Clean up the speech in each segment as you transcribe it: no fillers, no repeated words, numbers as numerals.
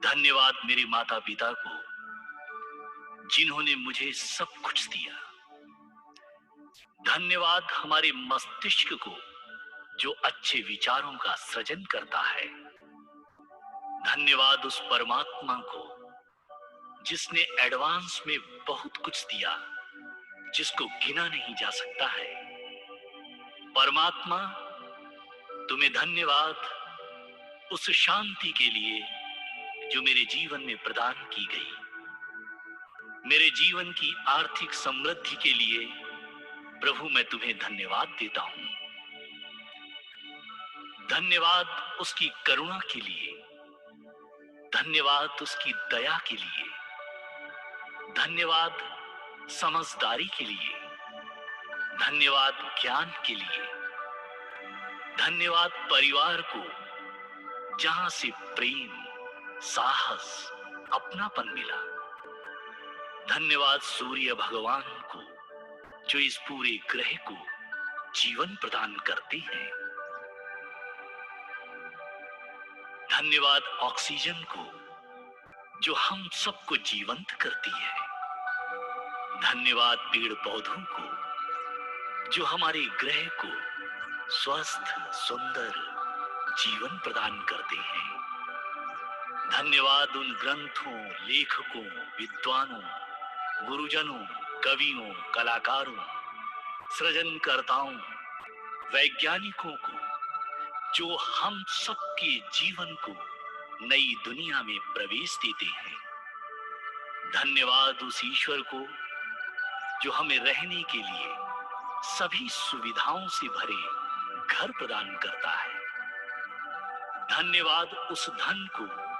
धन्यवाद मेरे माता पिता को, जिन्होंने मुझे सब कुछ दिया। धन्यवाद हमारे मस्तिष्क को, जो अच्छे विचारों का सृजन करता है। धन्यवाद उस परमात्मा को, जिसने एडवांस में बहुत कुछ दिया, जिसको गिना नहीं जा सकता है। परमात्मा, तुम्हें धन्यवाद उस शांति के लिए जो मेरे जीवन में प्रदान की गई, मेरे जीवन की आर्थिक समृद्धि के लिए। प्रभु, मैं तुम्हें धन्यवाद देता हूं। धन्यवाद उसकी करुणा के लिए, धन्यवाद उसकी दया के लिए, धन्यवाद समझदारी के लिए, धन्यवाद ज्ञान के लिए, धन्यवाद परिवार को, जहां से प्रेम, साहस, अपनापन मिला। धन्यवाद सूर्य भगवान को, जो इस पूरे ग्रह को जीवन प्रदान करते हैं। धन्यवाद ऑक्सीजन को, जो हम सबको जीवंत करती है। धन्यवाद पेड़ पौधों को, जो हमारे ग्रह को स्वस्थ, सुंदर जीवन प्रदान करते हैं। धन्यवाद उन ग्रंथों, लेखकों, विद्वानों, गुरुजनों, कवियों, कलाकारों, सृजनकर्ताओं, वैज्ञानिकों को, जो हम सबके जीवन को नई दुनिया में प्रवेश देते हैं। धन्यवाद उस ईश्वर को, जो हमें रहने के लिए सभी सुविधाओं से भरे घर प्रदान करता है। धन्यवाद उस धन को,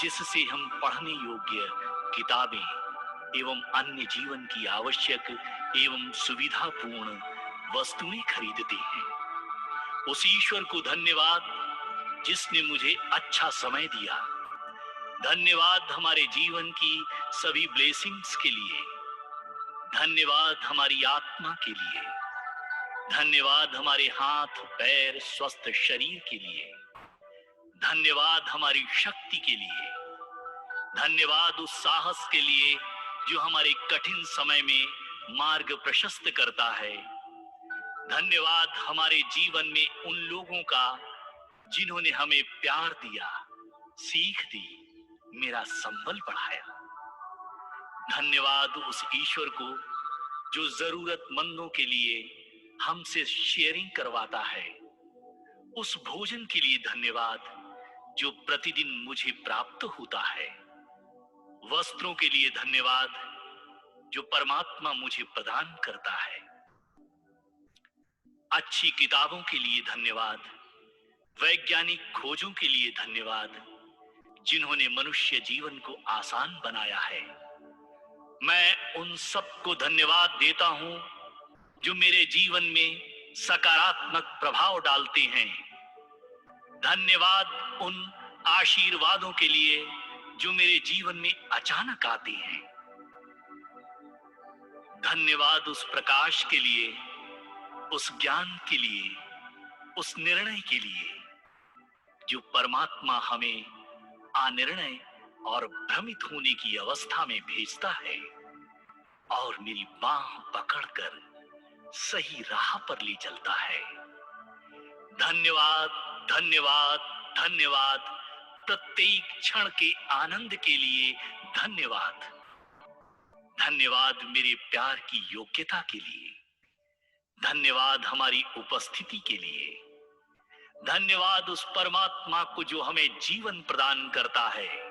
जिससे हम पढ़ने योग्य किताबें एवं अन्य जीवन की आवश्यक एवं सुविधापूर्ण वस्तुएं खरीदते हैं। उस ईश्वर को धन्यवाद, जिसने मुझे अच्छा समय दिया। धन्यवाद हमारे जीवन की सभी ब्लेसिंग्स के लिए। धन्यवाद हमारी आत्मा के लिए। धन्यवाद हमारे हाथ पैर स्वस्थ शरीर के लिए। धन्यवाद हमारी शक्ति के लिए। धन्यवाद उस साहस के लिए, जो हमारे कठिन समय में मार्ग प्रशस्त करता है। धन्यवाद हमारे जीवन में उन लोगों का, जिन्होंने हमें प्यार दिया, सीख दी, मेरा संबल बढ़ाया। धन्यवाद उस ईश्वर को, जो जरूरतमंदों के लिए हमसे शेयरिंग करवाता है। उस भोजन के लिए धन्यवाद, जो प्रतिदिन मुझे प्राप्त होता है। वस्त्रों के लिए धन्यवाद, जो परमात्मा मुझे प्रदान करता है। अच्छी किताबों के लिए धन्यवाद। वैज्ञानिक खोजों के लिए धन्यवाद, जिन्होंने मनुष्य जीवन को आसान बनाया है। मैं उन सबको धन्यवाद देता हूं, जो मेरे जीवन में सकारात्मक प्रभाव डालते हैं। धन्यवाद उन आशीर्वादों के लिए, जो मेरे जीवन में अचानक आते हैं। धन्यवाद उस प्रकाश के लिए, उस ज्ञान के लिए, उस निर्णय के लिए, जो परमात्मा हमें अनिर्णय और भ्रमित होने की अवस्था में भेजता है और मेरी बांह पकड़कर सही राह पर ले चलता है। धन्यवाद, धन्यवाद, धन्यवाद। प्रत्येक क्षण के आनंद के लिए धन्यवाद। धन्यवाद मेरे प्यार की योग्यता के लिए। धन्यवाद हमारी उपस्थिति के लिए। धन्यवाद उस परमात्मा को, जो हमें जीवन प्रदान करता है।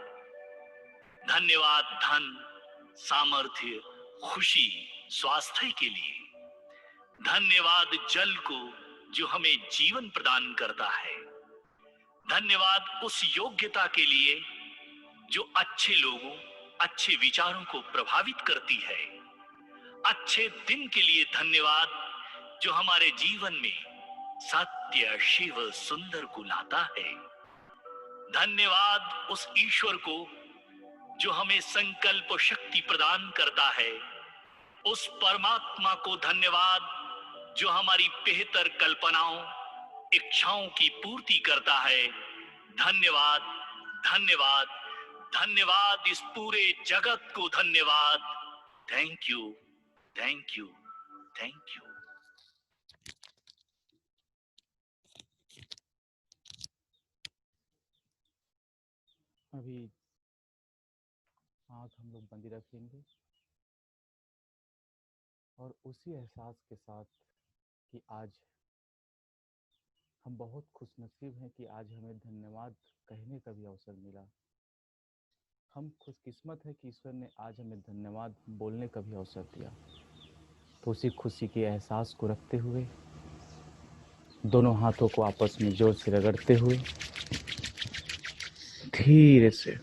धन्यवाद धन, सामर्थ्य, खुशी, स्वास्थ्य के लिए। धन्यवाद जल को, जो हमें जीवन प्रदान करता है। धन्यवाद उस योग्यता के लिए, जो अच्छे लोगों, अच्छे विचारों को प्रभावित करती है। अच्छे दिन के लिए धन्यवाद, जो हमारे जीवन में सत्य, शिव, सुंदर को लाता है। धन्यवाद उस ईश्वर को, जो हमें संकल्प शक्ति प्रदान करता है। उस परमात्मा को धन्यवाद, जो हमारी बेहतर कल्पनाओं, इच्छाओं की पूर्ति करता है। धन्यवाद, धन्यवाद, धन्यवाद इस पूरे जगत को धन्यवाद। Thank you, thank you, thank you. अभी आँख हम लोग बंद रखेंगे और उसी एहसास के साथ कि आज हम बहुत खुशनसीब हैं कि आज हमें धन्यवाद कहने का भी अवसर मिला। हम खुशकिस्मत है कि ईश्वर ने आज हमें धन्यवाद बोलने का भी अवसर दिया। तो उसी खुशी के एहसास को रखते हुए दोनों हाथों को आपस में जोर से रगड़ते हुए धीरे से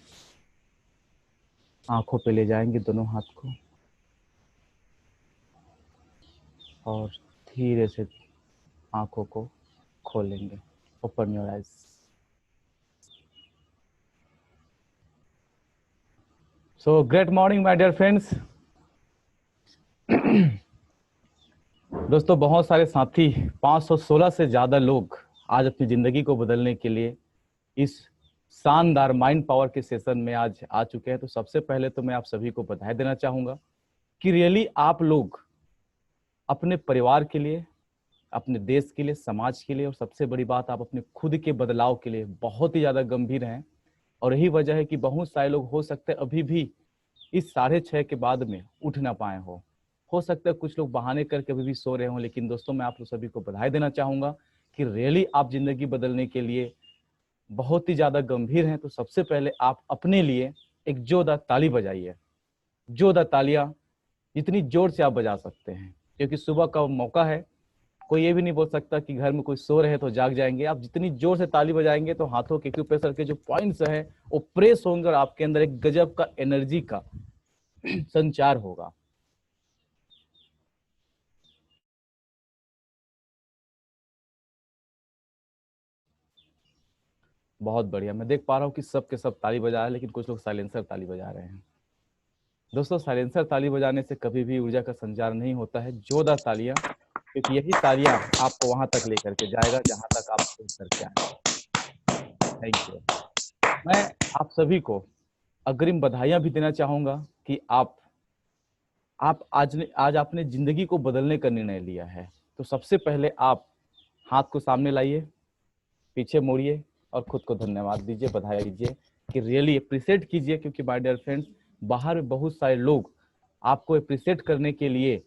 आंखों पे ले जाएंगे दोनों हाथ को और धीरे से आंखों को खोलेंगे। Open your eyes. So great morning my dear friends. दोस्तों, बहुत सारे साथी 516 से ज़्यादा लोग आज अपनी ज़िंदगी को बदलने के लिए इस शानदार माइंड पावर के सेशन में आज आ चुके हैं। तो सबसे पहले तो मैं आप सभी को बधाई देना चाहूँगा कि रियली आप लोग अपने परिवार के लिए, अपने देश के लिए, समाज के लिए और सबसे बड़ी बात आप अपने खुद के बदलाव के लिए बहुत ही ज़्यादा गंभीर हैं। और यही वजह है कि बहुत सारे लोग हो सकते हैं अभी भी इस 6:30 के बाद में उठ ना पाए हो सकता है कुछ लोग बहाने करके अभी भी सो रहे हों। लेकिन दोस्तों, मैं आप लोग सभी को बधाई देना चाहूँगा कि रियली आप जिंदगी बदलने के लिए बहुत ही ज़्यादा गंभीर हैं। तो सबसे पहले आप अपने लिए एक जोरदार ताली बजाइए। जोरदार तालियां जितनी जोर से आप बजा सकते हैं, क्योंकि सुबह का मौका है। कोई ये भी नहीं बोल सकता कि घर में कोई सो रहे तो जाग जाएंगे। आप जितनी जोर से ताली बजाएंगे तो हाथों के एक्यूप्रेशर के जो पॉइंट्स हैं वो प्रेस होंगे और आपके अंदर एक गजब का एनर्जी का संचार होगा। बहुत बढ़िया। मैं देख पा रहा हूँ कि सब के सब ताली बजा रहे हैं, लेकिन कुछ लोग साइलेंसर ताली बजा रहे हैं। दोस्तों, साइलेंसर ताली बजाने से कभी भी ऊर्जा का संचार नहीं होता है। जोरदार तालियां, क्योंकि यही तालियां आपको वहां तक लेकर के जाएगा जहां तक आप खुद करके आए। Thank you. मैं आप सभी को अग्रिम बधाइयां भी देना चाहूंगा कि आप आज आपने जिंदगी को बदलने का निर्णय लिया है। तो सबसे पहले आप हाथ को सामने लाइए, पीछे मोड़िए और खुद को धन्यवाद दीजिए, बधाई दीजिए कि रियली अप्रिशिएट कीजिए। क्योंकि माय डियर फ्रेंड्स, बाहर में बहुत सारे लोग आपको अप्रिशिएट करने के लिए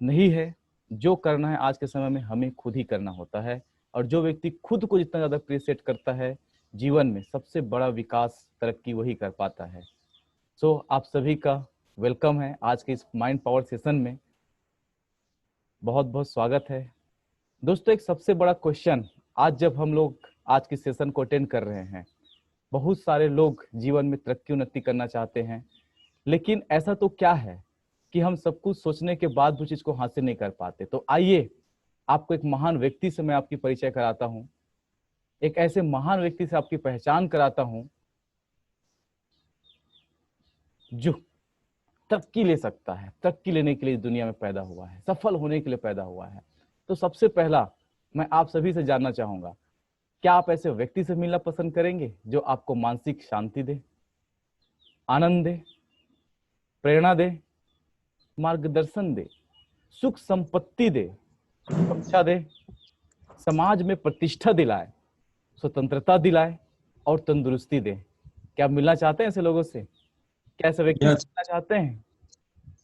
नहीं है। जो करना है आज के समय में हमें खुद ही करना होता है। और जो व्यक्ति खुद को जितना ज्यादा अप्रिशिएट करता है, जीवन में सबसे बड़ा विकास, तरक्की वही कर पाता है। सो आप सभी का वेलकम है आज के इस माइंड पावर सेशन में। बहुत बहुत स्वागत है। दोस्तों, एक सबसे बड़ा क्वेश्चन आज जब हम लोग आज के सेशन को अटेंड कर रहे हैं, बहुत सारे लोग जीवन में तरक्की उन्नति करना चाहते हैं, लेकिन ऐसा तो क्या है कि हम सब कुछ सोचने के बाद वो चीज को हासिल नहीं कर पाते। तो आइए आपको एक महान व्यक्ति से मैं आपकी परिचय कराता हूं। एक ऐसे महान व्यक्ति से आपकी पहचान कराता हूं जो तरक्की ले सकता है, तरक्की लेने के लिए दुनिया में पैदा हुआ है, सफल होने के लिए पैदा हुआ है। तो सबसे पहला मैं आप सभी से जानना चाहूंगा, क्या आप ऐसे व्यक्ति से मिलना पसंद करेंगे जो आपको मानसिक शांति दे, आनंद दे, प्रेरणा दे, मार्गदर्शन दे, सुख संपत्ति दे, सुरक्षा दे, समाज में प्रतिष्ठा दिलाए, स्वतंत्रता दिलाए और तंदुरुस्ती दे? क्या आप मिलना चाहते हैं ऐसे लोगों से? क्या ऐसे व्यक्ति से मिलना चाहते हैं?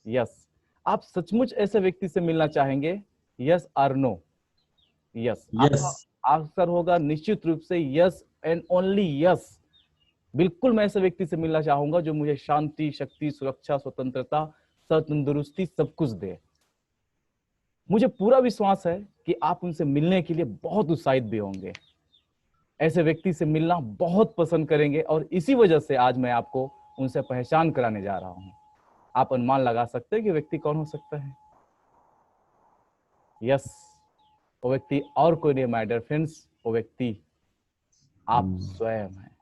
यस। आप सचमुच ऐसे व्यक्ति से मिलना चाहेंगे? यस और नो? यस। आपका आंसर होगा निश्चित रूप से यस एंड ओनली यस। बिल्कुल मैं ऐसे व्यक्ति से मिलना चाहूंगा जो मुझे शांति, शक्ति, सुरक्षा, स्वतंत्रता, तंदुरुस्ती सब कुछ दे। मुझे पूरा विश्वास है कि आप उनसे मिलने के लिए बहुत उत्साहित भी होंगे, ऐसे व्यक्ति से मिलना बहुत पसंद करेंगे। और इसी वजह से आज मैं आपको उनसे पहचान कराने जा रहा हूं। आप अनुमान लगा सकते हैं कि व्यक्ति कौन हो सकता है? यस, वो व्यक्ति और कोई नहीं माय डियर फ्रेंड्स, वो व्यक्ति आप स्वयं हैं।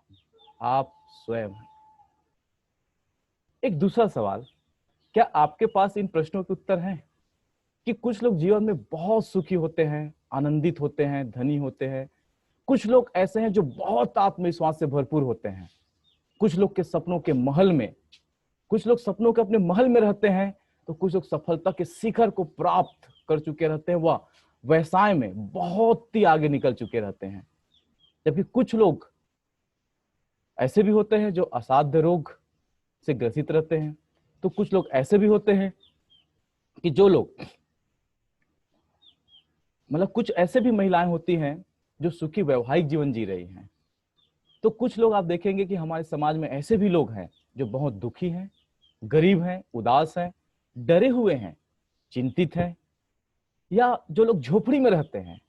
आप स्वयं हैं। एक दूसरा सवाल, क्या आपके पास इन प्रश्नों के उत्तर हैं कि कुछ लोग जीवन में बहुत सुखी होते हैं, आनंदित होते हैं, धनी होते हैं। कुछ लोग ऐसे हैं जो बहुत आत्मविश्वास से भरपूर होते हैं। कुछ लोग के सपनों के महल में, कुछ लोग सपनों के अपने महल में रहते हैं, तो कुछ लोग सफलता के शिखर को प्राप्त कर चुके रहते हैं, वह व्यवसाय में बहुत ही आगे निकल चुके रहते हैं। जबकि कुछ लोग ऐसे भी होते हैं जो असाध्य रोग से ग्रसित रहते हैं। तो कुछ लोग ऐसे भी होते हैं कि जो लोग, मतलब कुछ ऐसे भी महिलाएं होती हैं जो सुखी वैवाहिक जीवन जी रही हैं। तो कुछ लोग आप देखेंगे कि हमारे समाज में ऐसे भी लोग हैं जो बहुत दुखी हैं, गरीब हैं, उदास हैं, डरे हुए हैं, चिंतित हैं, या जो लोग झोपड़ी में रहते हैं।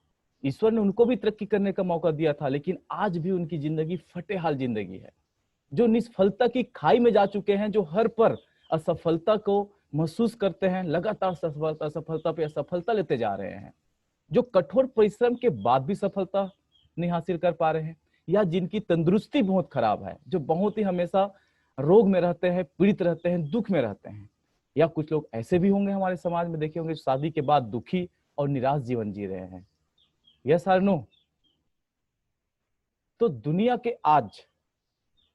ईश्वर ने उनको भी तरक्की करने का मौका दिया था, लेकिन आज भी उनकी जिंदगी फटेहाल जिंदगी है। जो निष्फलता की खाई में जा चुके हैं, जो हर पर असफलता को महसूस करते हैं, लगातार असफलता पे असफलता लेते जा रहे हैं, जो कठोर परिश्रम के बाद भी सफलता नहीं हासिल कर पा रहे हैं, या जिनकी तंदुरुस्ती बहुत खराब है, जो बहुत ही हमेशा रोग में रहते हैं, पीड़ित रहते हैं, दुख में रहते हैं। या कुछ लोग ऐसे भी होंगे हमारे समाज में देखे होंगे, शादी के बाद दुखी और निराश जीवन जी रहे हैं। यस और नो? तो दुनिया के आज,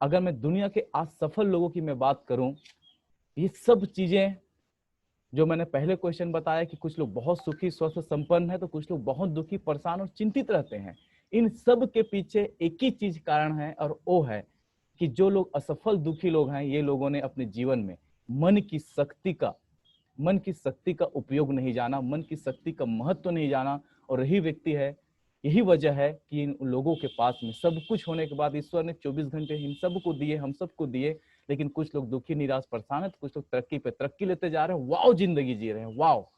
अगर मैं दुनिया के आज सफल लोगों की मैं बात करूं, ये सब चीजें जो मैंने पहले क्वेश्चन बताया कि कुछ लोग बहुत सुखी स्वस्थ संपन्न है, तो कुछ लोग बहुत दुखी, परेशान और चिंतित रहते हैं। इन सब के पीछे एक ही चीज कारण है, और वो है कि जो लोग असफल दुखी लोग हैं, ये लोगों ने अपने जीवन में मन की शक्ति का उपयोग नहीं जाना, मन की शक्ति का महत्व नहीं जाना। और यही व्यक्ति है, यही वजह है कि इन लोगों के पास में सब कुछ होने के बाद ईश्वर ने 24 घंटे इन सबको दिए, हम सबको दिए, लेकिन कुछ लोग दुखी, निराश, परेशान है, तो कुछ लोग तरक्की पे तरक्की लेते जा रहे हैं, वाओ जिंदगी जी रहे हैं, वाओ।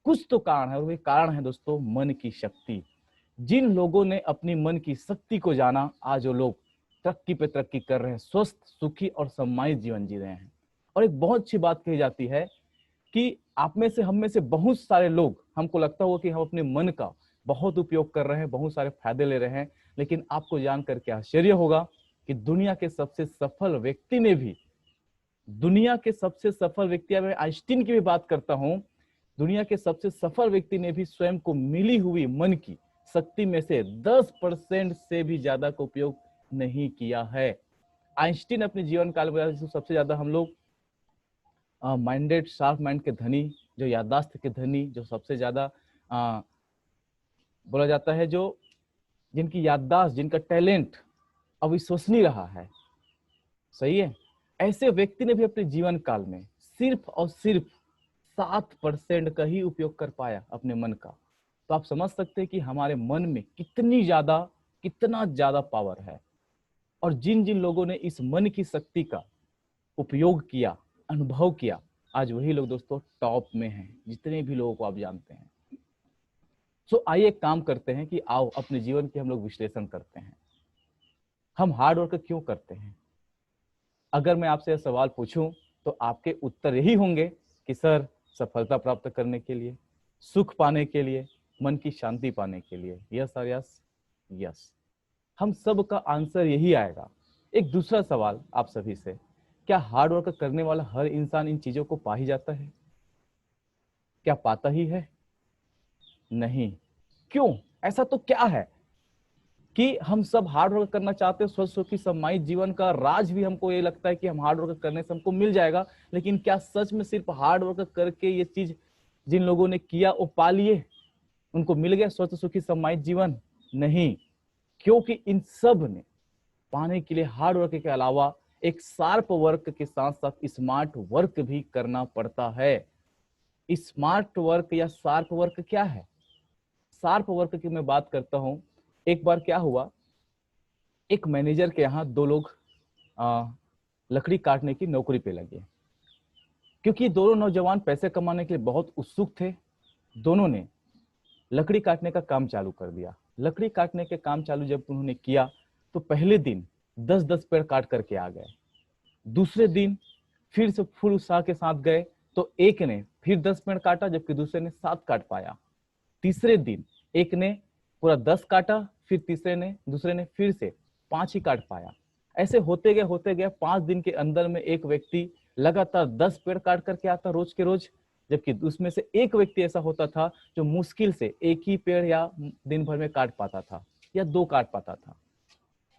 कुछ तो कारण है, और वही कारण है दोस्तों मन की शक्ति। जिन लोगों ने अपनी मन की शक्ति को जाना, आज वो लोग तरक्की पे तरक्की कर रहे हैं, स्वस्थ, सुखी और सम्मानित जीवन जी रहे हैं। और एक बहुत अच्छी बात कही जाती है कि आप में से, हम में से बहुत सारे लोग, हमको लगता होगा कि हम अपने मन का बहुत उपयोग कर रहे हैं, बहुत सारे फायदे ले रहे हैं, लेकिन आपको जानकर के आश्चर्य होगा कि दुनिया के सबसे सफल व्यक्ति ने भी, दुनिया के सबसे सफल व्यक्ति, मैं आइंस्टीन की भी बात करता हूं, दुनिया के सबसे सफल व्यक्ति ने भी स्वयं को मिली हुई मन की शक्ति में से 10% से भी ज्यादा का उपयोग नहीं किया है। आइंस्टीन अपने जीवन काल में सबसे ज्यादा, हम लोग माइंडेड, शार्प माइंड के धनी, जो याददाश्त के धनी, जो सबसे ज्यादा बोला जाता है, जो जिनकी याददाश्त, जिनका टैलेंट अविश्वसनीय रहा है, सही है, ऐसे व्यक्ति ने भी अपने जीवन काल में सिर्फ और सिर्फ 7% का ही उपयोग कर पाया अपने मन का। तो आप समझ सकते हैं कि हमारे मन में कितना ज्यादा पावर है। और जिन जिन लोगों ने इस मन की शक्ति का उपयोग किया, अनुभव किया, आज वही लोग दोस्तों टॉप में हैं, जितने भी लोगों को आप जानते हैं। सो आइए एक काम करते हैं कि आओ अपने जीवन के हम लोग विश्लेषण करते हैं। हम हार्ड वर्क क्यों करते हैं? अगर मैं आपसे यह सवाल पूछूं तो आपके उत्तर यही होंगे कि सर, सफलता प्राप्त करने के लिए, सुख पाने के लिए, मन की शांति पाने के लिए। यस और यस, यस, हम सब का आंसर यही आएगा। एक दूसरा सवाल आप सभी से, क्या हार्ड वर्क करने वाला हर इंसान इन चीजों को पा ही जाता है? क्या पाता ही है? नहीं। क्यों? ऐसा तो क्या है कि हम सब हार्ड वर्क करना चाहते हैं, स्वस्थ सुखी सम्मानित जीवन का राज भी हमको ये लगता है कि हम हार्ड वर्क करने से हमको मिल जाएगा। लेकिन क्या सच में सिर्फ हार्ड वर्क करके ये चीज जिन लोगों ने किया वो पा लिए, उनको मिल गया स्वस्थ सुखी सम्मानित जीवन? नहीं, क्योंकि इन सब ने पाने के लिए हार्ड वर्क के अलावा एक शार्प वर्क के साथ साथ स्मार्ट वर्क भी करना पड़ता है। स्मार्ट वर्क या शार्प वर्क क्या है? शार्प वर्क की मैं बात करता हूं। एक बार क्या हुआ, एक मैनेजर के यहाँ दो लोग लकड़ी काटने की नौकरी पे लगे। क्योंकि दोनों नौजवान पैसे कमाने के लिए बहुत उत्सुक थे, दोनों ने लकड़ी काटने का काम चालू कर दिया। लकड़ी काटने के काम चालू जब उन्होंने किया तो पहले दिन 10-10 पेड़ काट करके आ गए। दूसरे दिन फिर से फुल उत्साह के साथ गए तो एक ने फिर 10 पेड़ काटा, जबकि दूसरे ने 7 काट पाया। तीसरे दिन एक ने पूरा 10 काटा, फिर दूसरे ने फिर से 5 ही काट पाया। ऐसे होते गए 5 दिन के अंदर में एक व्यक्ति लगातार 10 पेड़ काट करके आता रोज के रोज, जबकि उसमें से एक व्यक्ति ऐसा होता था जो मुश्किल से एक ही पेड़ या दिन भर में काट पाता था या 2 काट पाता था।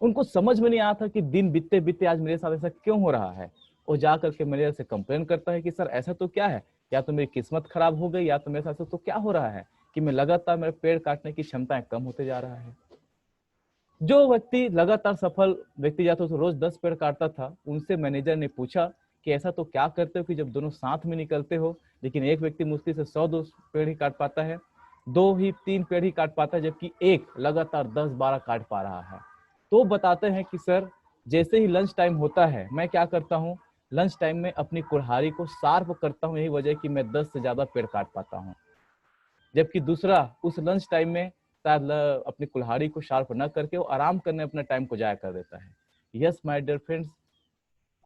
उनको समझ में नहीं आया था कि दिन बीतते बीतते आज मेरे साथ ऐसा क्यों हो रहा है। वो जा करके मेरे से कंप्लेन करता है कि सर ऐसा तो क्या है, या तो मेरी किस्मत खराब हो गई, या तो मेरे साथ तो क्या हो रहा है कि मैं लगातार मेरे पेड़ काटने की क्षमताएं कम होते जा रहा है। जो व्यक्ति लगातार सफल व्यक्ति जाता तो रोज 10 पेड़ काटता था, उनसे मैनेजर ने पूछा कि ऐसा तो क्या करते हो कि जब दोनों साथ में निकलते हो, लेकिन एक व्यक्ति मुश्किल से 100-200 पेड़ ही काट पाता है, 2 ही 3 पेड़ ही काट पाता है, जबकि एक लगातार 10-12 काट पा रहा है। तो बताते हैं कि सर जैसे ही लंच टाइम होता है मैं क्या करता हूँ, लंच टाइम में अपनी कुल्हाड़ी को शार्प करता हूँ, यही वजह है कि मैं 10 से ज्यादा पेड़ काट पाता हूँ। जबकि दूसरा उस लंच टाइम में शायद अपनी कुल्हाड़ी को शार्प न करके वो आराम करने अपने टाइम को जाया कर देता है। यस माय डियर फ्रेंड्स,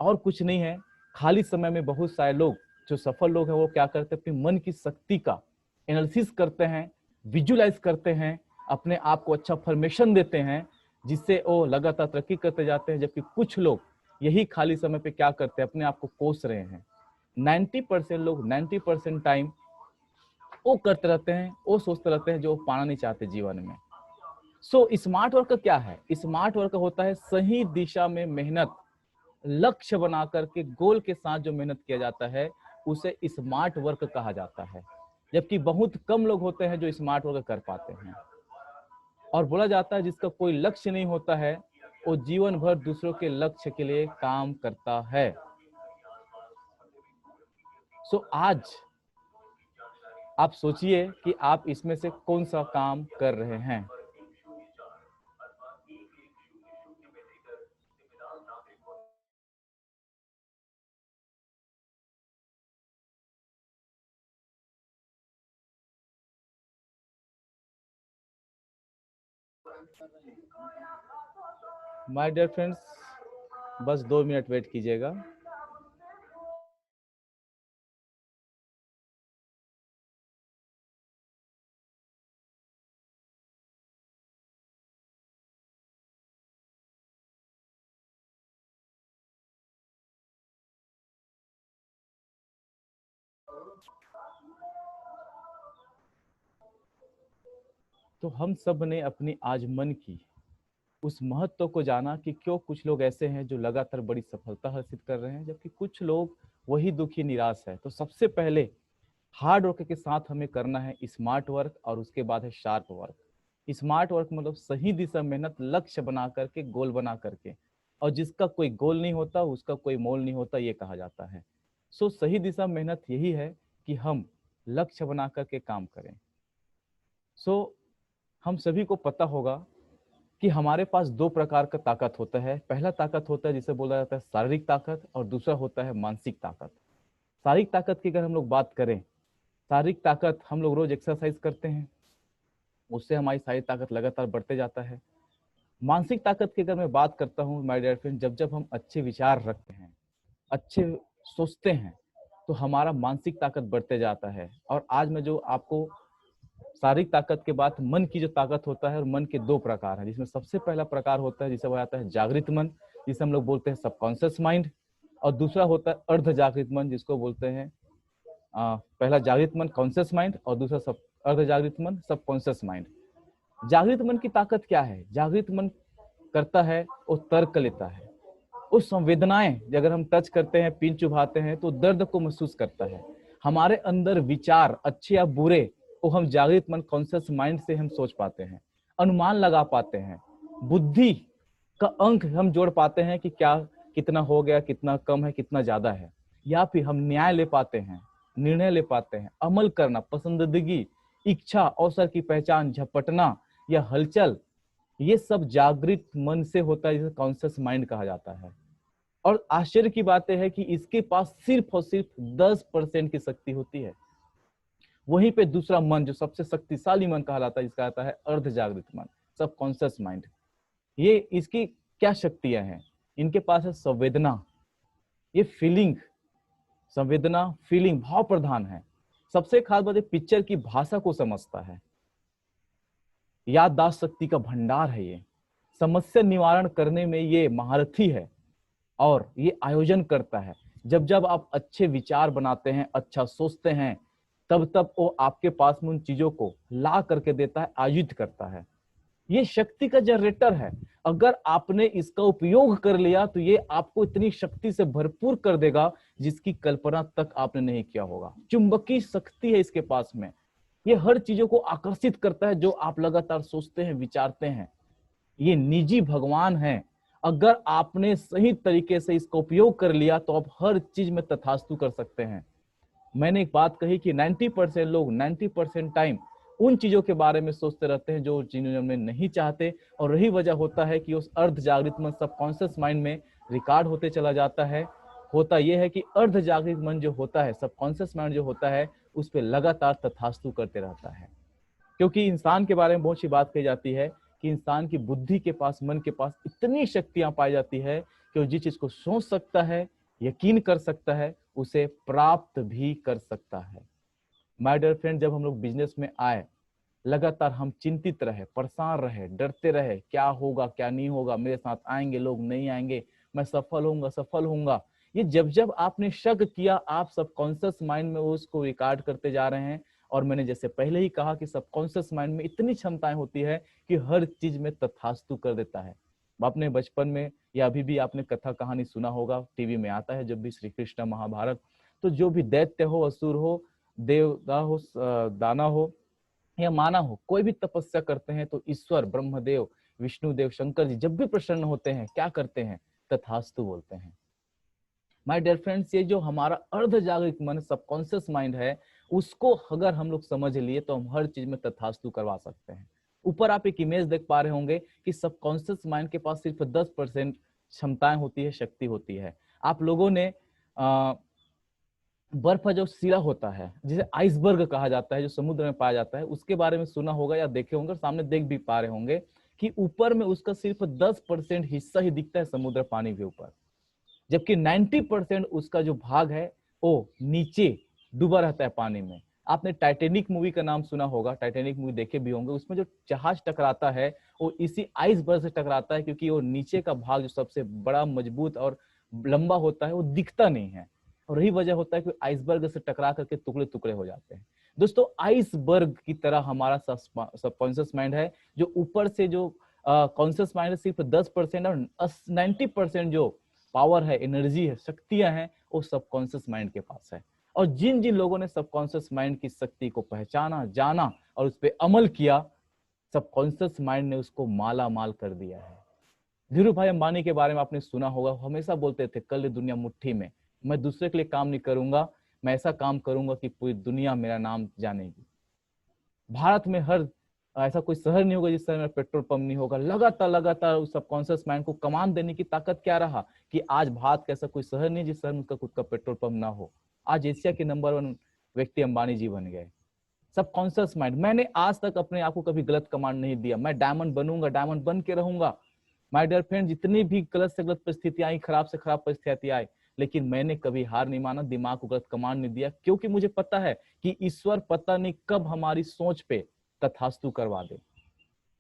और कुछ नहीं है। खाली समय में बहुत सारे लोग जो सफल लोग हैं वो क्या करते हैं, अपने मन की शक्ति का एनालिसिस करते हैं, विजुलाइज करते हैं, अपने आप को अच्छा फॉर्मेशन देते हैं, जिससे वो लगातार तरक्की करते जाते हैं। जबकि कुछ लोग यही खाली समय पे क्या करते हैं, अपने आप को कोस रहे हैं। 90% लोग 90% टाइम वो करते रहते हैं, वो सोचते रहते हैं जो वो पाना नहीं चाहते जीवन में। सो स्मार्ट वर्क क्या है? स्मार्ट वर्क होता है सही दिशा में मेहनत, लक्ष्य बना करके गोल के साथ जो मेहनत किया जाता है उसे स्मार्ट वर्क कहा जाता है। जबकि बहुत कम लोग होते हैं जो स्मार्ट वर्क कर पाते हैं। और बोला जाता है जिसका कोई लक्ष्य नहीं होता है वो जीवन भर दूसरों के लक्ष्य के लिए काम करता है। सो आज आप सोचिए कि आप इसमें से कौन सा काम कर रहे हैं। माय डियर फ्रेंड्स, बस 2 मिनट वेट कीजिएगा। तो हम सब ने अपनी आज मन की उस महत्व को जाना कि क्यों कुछ लोग ऐसे हैं जो लगातार बड़ी सफलता हासिल कर रहे हैं, जबकि कुछ लोग वही दुखी निराश है। तो सबसे पहले हार्ड वर्क के साथ हमें करना है स्मार्ट वर्क, और उसके बाद है शार्प वर्क। स्मार्ट वर्क मतलब सही दिशा मेहनत, लक्ष्य बना करके, गोल बना करके, और जिसका कोई गोल नहीं होता उसका कोई मोल नहीं होता, ये कहा जाता है। सो सही दिशा मेहनत यही है कि हम लक्ष्य बना करके काम करें। सो हम सभी को पता होगा कि हमारे पास 2 प्रकार का ताकत होता है। पहला ताकत होता है जिसे बोला जाता है शारीरिक ताकत, और दूसरा होता है मानसिक ताकत। शारीरिक ताकत की अगर हम लोग बात करें, शारीरिक ताकत हम लोग रोज एक्सरसाइज करते हैं, उससे हमारी शारीरिक ताकत लगातार बढ़ते जाता है। मानसिक ताकत की अगर मैं बात करता हूँ माय डियर फ्रेंड, जब जब हम अच्छे विचार रखते हैं, अच्छे सोचते हैं, तो हमारा मानसिक ताकत बढ़ते जाता है। और आज मैं जो आपको शारीरिक ताकत के बाद मन की जो ताकत होता है, और मन के 2 प्रकार हैं, जिसमें सबसे पहला प्रकार होता है जिसे बोला जाता है जागृत मन, जिसे हम लोग बोलते हैं सबकॉन्शियस माइंड, और दूसरा होता है अर्ध जागृत मन, जिसको बोलते हैं पहला जागृत मन कॉन्शियस माइंड, और दूसरा सब अर्ध जागृत मन सबकॉन्शियस माइंड। जागृत मन की ताकत क्या है? जागृत मन करता है वो तर्क लेता है, उस संवेदनाएं अगर हम टच करते हैं, पिन चुभाते हैं, तो दर्द को महसूस करता है। हमारे अंदर विचार अच्छे या बुरे वो हम जागृत मन कॉन्शियस माइंड से हम सोच पाते हैं, अनुमान लगा पाते हैं, बुद्धि का अंक हम जोड़ पाते हैं कि क्या कितना हो गया, कितना कम है, कितना ज्यादा है, या फिर हम न्याय ले पाते हैं, निर्णय ले पाते हैं, अमल करना, पसंदीदगी, इच्छा, अवसर की पहचान, झपटना या हलचल, ये सब जागृत मन से होता है, जिसे कॉन्शियस माइंड कहा जाता है। और आश्चर्य की बात है कि इसके पास सिर्फ और सिर्फ 10% की शक्ति होती है। वहीं पे दूसरा मन जो सबसे शक्तिशाली मन कहलाता है, जिसका आता है अर्ध जागृत मन, सबकॉन्शियस माइंड। ये इसकी क्या शक्तियां हैं? इनके पास है संवेदना, ये फीलिंग, संवेदना फीलिंग भाव प्रधान है। सबसे खास बात है पिक्चर की भाषा को समझता है, याददाश्त शक्ति का भंडार है, ये समस्या निवारण करने में ये महारथी है, और ये आयोजन करता है। जब जब आप अच्छे विचार बनाते हैं, अच्छा सोचते हैं, तब तब वो आपके पास में उन चीजों को ला करके देता है, आयोजित करता है। ये शक्ति का जनरेटर है। अगर आपने इसका उपयोग कर लिया तो ये आपको इतनी शक्ति से भरपूर कर देगा जिसकी कल्पना तक आपने नहीं किया होगा। चुंबकीय शक्ति है इसके पास में। ये हर चीजों को आकर्षित करता है जो आप लगातार सोचते हैं, विचारते हैं। ये निजी भगवान है। अगर आपने सही तरीके से इसका उपयोग कर लिया तो आप हर चीज में तथास्तु कर सकते हैं। मैंने एक बात कही कि 90% लोग 90% टाइम उन चीजों के बारे में सोचते रहते हैं जो जीवन में नहीं चाहते, और यही वजह होता है कि उस अर्ध जागृत मन सबकॉन्शियस माइंड में रिकॉर्ड होते चला जाता है। होता यह है कि अर्ध जागृत मन जो होता है, सबकॉन्शियस माइंड जो होता है, उस पर लगातार तथास्तु करते रहता है। क्योंकि इंसान के बारे में बहुत सी बात कही जाती है कि इंसान की बुद्धि के पास, मन के पास इतनी शक्तियां पाई जाती है कि वो जिस चीज को सोच सकता है, यकीन कर सकता है, उसे प्राप्त भी कर सकता है। माय डियर फ्रेंड, जब हम लोग बिजनेस में आए, लगातार हम चिंतित रहे, परेशान रहे, डरते रहे, क्या होगा क्या नहीं होगा, मेरे साथ आएंगे लोग, नहीं आएंगे, मैं सफल होऊंगा। ये जब जब आपने शक किया, आप सबकॉन्शियस माइंड में उसको रिकॉर्ड करते जा रहे हैं। और मैंने जैसे पहले ही कहा कि सबकॉन्शियस माइंड में इतनी क्षमताएं होती है कि हर चीज में तथास्तु कर देता है। आपने बचपन में या अभी भी आपने कथा कहानी सुना होगा, टीवी में आता है जब भी, श्री कृष्ण महाभारत। तो जो भी दैत्य हो, असुर हो, देवता हो, दाना हो या माना हो, कोई भी तपस्या करते हैं तो ईश्वर, ब्रह्मदेव, विष्णुदेव, शंकर जी जब भी प्रसन्न होते हैं क्या करते हैं? तथास्तु बोलते हैं। माय डियर फ्रेंड्स, ये जो हमारा अर्ध जागृत मन, सबकॉन्शियस माइंड है, उसको अगर हम लोग समझ लिए तो हम हर चीज में तथास्तु करवा सकते हैं। ऊपर आप एक इमेज देख पा रहे होंगे कि सबकॉन्शियस माइंड के पास सिर्फ 10% क्षमताएं होती है, शक्ति होती है। आप लोगों ने बर्फ जो सिरा होता है, जिसे आइसबर्ग कहा जाता है, जो समुद्र में पाया जाता है, उसके बारे में सुना होगा या देखे होंगे, सामने देख भी पा रहे होंगे कि ऊपर में उसका सिर्फ 10% हिस्सा ही दिखता है समुद्र पानी के ऊपर, जबकि 90% उसका जो भाग है वो नीचे डूबा रहता है पानी में। आपने टाइटैनिक मूवी का नाम सुना होगा, टाइटैनिक मूवी देखे भी होंगे। उसमें जो जहाज टकराता है वो इसी आइसबर्ग से टकराता है, क्योंकि वो नीचे का भाग जो सबसे बड़ा, मजबूत और लंबा होता है, वो दिखता नहीं है। और यही वजह होता है कि आइसबर्ग से टकरा करके टुकड़े टुकड़े हो जाते हैं। दोस्तों, आइसबर्ग की तरह हमारा सबकॉन्शियस माइंड है, जो ऊपर से जो कॉन्शियस माइंड है सिर्फ 10% और 90% जो पावर है, एनर्जी है, शक्तियां हैं, वो सबकॉन्शियस माइंड के पास है। और जिन जिन लोगों ने सबकॉन्शियस माइंड की शक्ति को पहचाना, जाना और उस पर अमल किया, सबकॉन्शियस माइंड ने उसको माला माल कर दिया है। धीरू भाई अंबानी के बारे में आपने सुना होगा, हमेशा बोलते थे कल दुनिया मुट्ठी में, मैं दूसरे के लिए काम नहीं करूंगा, मैं ऐसा काम करूंगा कि पूरी दुनिया मेरा नाम जानेगी। भारत में हर ऐसा कोई शहर नहीं होगा जिस शहर में पेट्रोल पंप नहीं होगा। लगातार उस सबकॉन्शियस माइंड को कमांड देने की ताकत क्या रहा कि आज भारत का ऐसा कोई शहर नहीं जिस शहर में उसका खुद का पेट्रोल पंप ना हो। आज एशिया के नंबर 1 व्यक्ति अंबानी जी बन गए। सबकॉन्शियस माइंड, मैंने आज तक अपने आप को कभी गलत कमांड नहीं दिया, मैं डायमंड बनूंगा, डायमंड बन के रहूंगा। माय डियर फ्रेंड, जितनी भी गलत से गलत परिस्थितियां आई, खराब से खराब परिस्थितियां आई, लेकिन मैंने कभी हार नहीं माना, दिमाग को गलत कमांड नहीं दिया, क्योंकि मुझे पता है कि ईश्वर पता नहीं कब हमारी सोच पे तथास्तु करवा दे।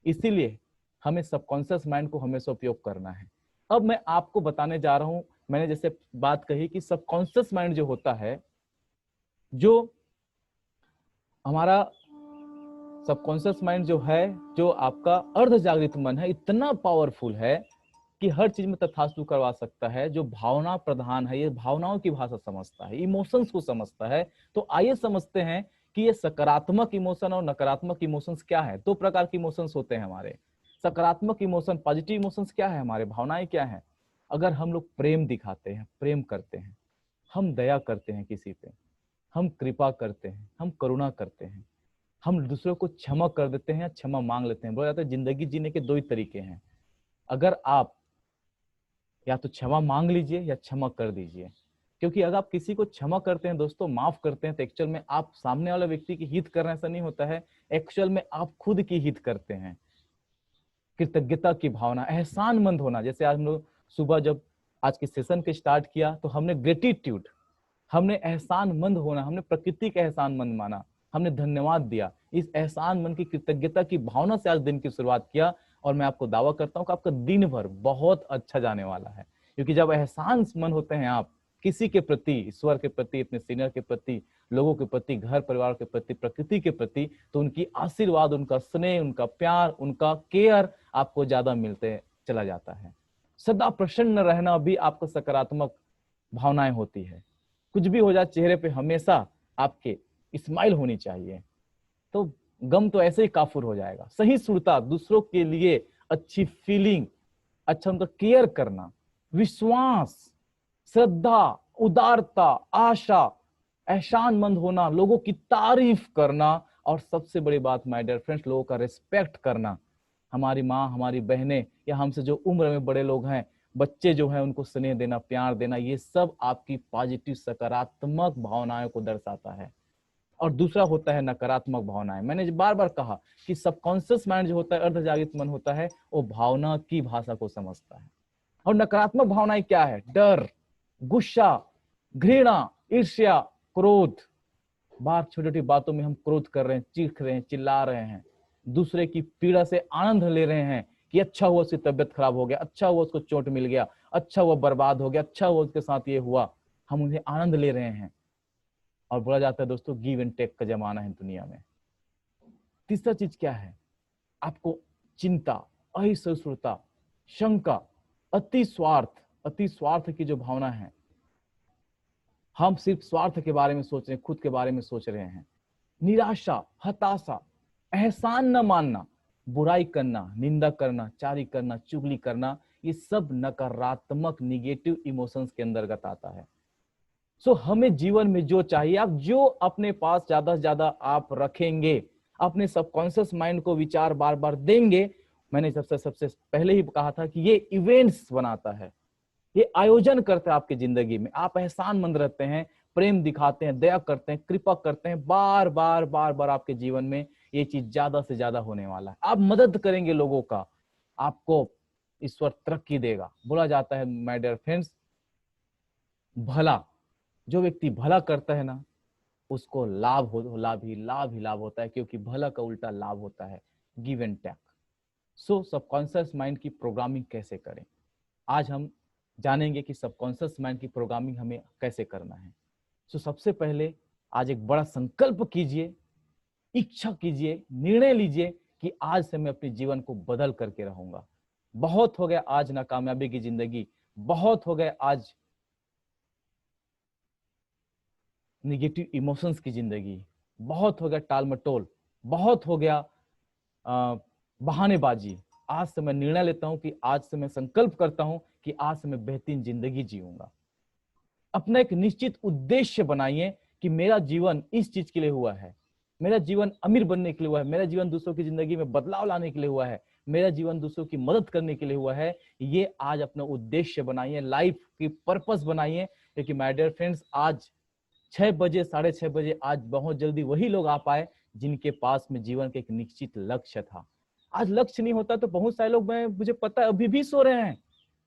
इसीलिए हमें सबकॉन्शियस माइंड को हमेशा उपयोग करना है। अब मैं आपको बताने जा रहा हूं, मैंने जैसे बात कही कि सबकॉन्शियस माइंड जो होता है, जो हमारा सबकॉन्शियस माइंड जो है, जो आपका अर्ध जागृत मन है, इतना पावरफुल है कि हर चीज में तथास्तु करवा सकता है। जो भावना प्रधान है, ये भावनाओं की भाषा समझता है, इमोशंस को समझता है। तो आइए समझते हैं कि ये सकारात्मक इमोशन और नकारात्मक इमोशंस क्या है। 2 प्रकार के इमोशंस होते हैं हमारे। सकारात्मक इमोशन, पॉजिटिव इमोशंस क्या है, हमारे भावनाएं क्या है? अगर हम लोग प्रेम दिखाते हैं, प्रेम करते हैं, हम दया करते हैं किसी पे, हम कृपा करते हैं, हम करुणा करते हैं, हम दूसरों को क्षमा कर देते हैं या क्षमा मांग लेते हैं। बोला जाता है जिंदगी जीने के 2 ही तरीके हैं। अगर आप या तो क्षमा मांग लीजिए या क्षमा कर दीजिए। क्योंकि अगर आप किसी को क्षमा करते हैं दोस्तों, माफ करते हैं, तो एक्चुअल में आप सामने वाले व्यक्ति की हित कर रहे हैं, ऐसा नहीं होता है। एक्चुअल में आप खुद की हित करते हैं। कृतज्ञता की भावना, एहसानमंद होना। जैसे आज हम लोग सुबह जब आज के सेशन के स्टार्ट किया तो हमने ग्रेटिट्यूड, हमने एहसानमंद होना, हमने प्रकृति का एहसानमंद माना, हमने धन्यवाद दिया। इस एहसानमंद की, कृतज्ञता की भावना से आज दिन की शुरुआत किया। और मैं आपको दावा करता हूं कि आपका दिन भर बहुत अच्छा जाने वाला है। क्योंकि जब एहसानमंद होते हैं आप, किसी के प्रति, ईश्वर के प्रति, अपने सीनियर के प्रति, लोगों के प्रति, घर परिवार के प्रति, प्रकृति के प्रति, तो उनकी आशीर्वाद, उनका स्नेह, उनका प्यार, उनका केयर आपको ज्यादा मिलते चला जाता है। सदा प्रसन्न रहना भी आपको सकारात्मक भावनाएं होती है। कुछ भी हो जाए चेहरे पे हमेशा आपके स्माइल होनी चाहिए, तो गम तो ऐसे ही काफूर हो जाएगा। सही सुरता, दूसरों के लिए अच्छी फीलिंग, अच्छा उनका केयर करना, विश्वास, श्रद्धा, उदारता, आशा, एहसानमंद होना, लोगों की तारीफ करना, और सबसे बड़ी बात माय डियर फ्रेंड्स, लोगों का रिस्पेक्ट करना। हमारी माँ, हमारी बहनें, या हमसे जो उम्र में बड़े लोग हैं, बच्चे जो हैं, उनको स्नेह देना, प्यार देना, ये सब आपकी पॉजिटिव सकारात्मक भावनाओं को दर्शाता है। और दूसरा होता है नकारात्मक भावनाएं। मैंने बार बार कहा कि सबकॉन्शियस माइंड जो होता है, अर्धजागृत मन होता है, वो भावना की भाषा को समझता है। और नकारात्मक भावनाएं क्या है? डर, गुस्सा, घृणा, ईर्ष्या, क्रोध। बात छोटी छोटी बातों में हम क्रोध कर रहे हैं, चीख रहे हैं, चिल्ला रहे हैं, दूसरे की पीड़ा से आनंद ले रहे हैं कि अच्छा हुआ उसकी तबियत खराब हो गया, अच्छा हुआ उसको चोट मिल गया, अच्छा हुआ बर्बाद हो गया, अच्छा हुआ उसके साथ ये हुआ, हम उन्हें आनंद ले रहे हैं। और बोला जाता है दोस्तों, गिव एंड टेक का जमाना है दुनिया में। तीसरा चीज क्या है? आपको चिंता, असहिष्णुता, शंका, अति स्वार्थ की जो भावना है, हम सिर्फ स्वार्थ के बारे में सोच रहे हैं, खुद के बारे में सोच रहे हैं। निराशा, हताशा, एहसान न मानना, बुराई करना, निंदा करना, चारी करना, चुगली करना, ये सब नकारात्मक निगेटिव इमोशंस के अंतर्गत आता है। सो हमें जीवन में जो चाहिए, आप जो अपने पास ज्यादा से ज्यादा आप रखेंगे, अपने सबकॉन्शियस माइंड को विचार बार बार देंगे। मैंने सबसे पहले ही कहा था कि ये इवेंट्स बनाता है, ये आयोजन करता है आपकी जिंदगी में। आप एहसानमंद रहते हैं, प्रेम दिखाते हैं, दया करते हैं, कृपा करते हैं, बार बार आपके जीवन में ये चीज ज्यादा से ज्यादा होने वाला है। आप मदद करेंगे लोगों का, आपको ईश्वर तरक्की देगा। बोला जाता है माय डियर फ्रेंड्स, भला, जो व्यक्ति भला करता है ना, उसको लाभ ही होता है, क्योंकि भला का उल्टा लाभ होता है, give and take. So subconscious mind की प्रोग्रामिंग कैसे करें, आज हम जानेंगे कि सबकॉन्शियस माइंड की प्रोग्रामिंग हमें कैसे करना है। सो सबसे पहले आज एक बड़ा संकल्प कीजिए, इच्छा कीजिए, निर्णय लीजिए कि आज से मैं अपने जीवन को बदल करके रहूंगा। बहुत हो गया आज नाकामयाबी की जिंदगी, बहुत हो गए आज निगेटिव इमोशंस की जिंदगी, बहुत हो गया टाल मटोल, बहुत हो गया बहानेबाजी। आज से मैं निर्णय लेता हूं कि आज से मैं संकल्प करता हूं कि आज से मैं बेहतरीन जिंदगी जीऊंगा। अपना एक निश्चित उद्देश्य बनाइए कि मेरा जीवन इस चीज के लिए हुआ है, मेरा जीवन अमीर बनने के लिए हुआ है, मेरा जीवन दूसरों की जिंदगी में बदलाव लाने के लिए हुआ है, मेरा जीवन दूसरों की मदद करने के लिए हुआ है। ये आज अपना उद्देश्य बनाइए, लाइफ की पर्पस बनाइए। क्योंकि माय डियर फ्रेंड्स, आज 6 बजे 6:30 बजे आज बहुत जल्दी वही लोग आ पाए जिनके पास में जीवन का एक निश्चित लक्ष्य था। आज लक्ष्य नहीं होता तो बहुत सारे लोग, मुझे पता है, अभी भी सो रहे हैं।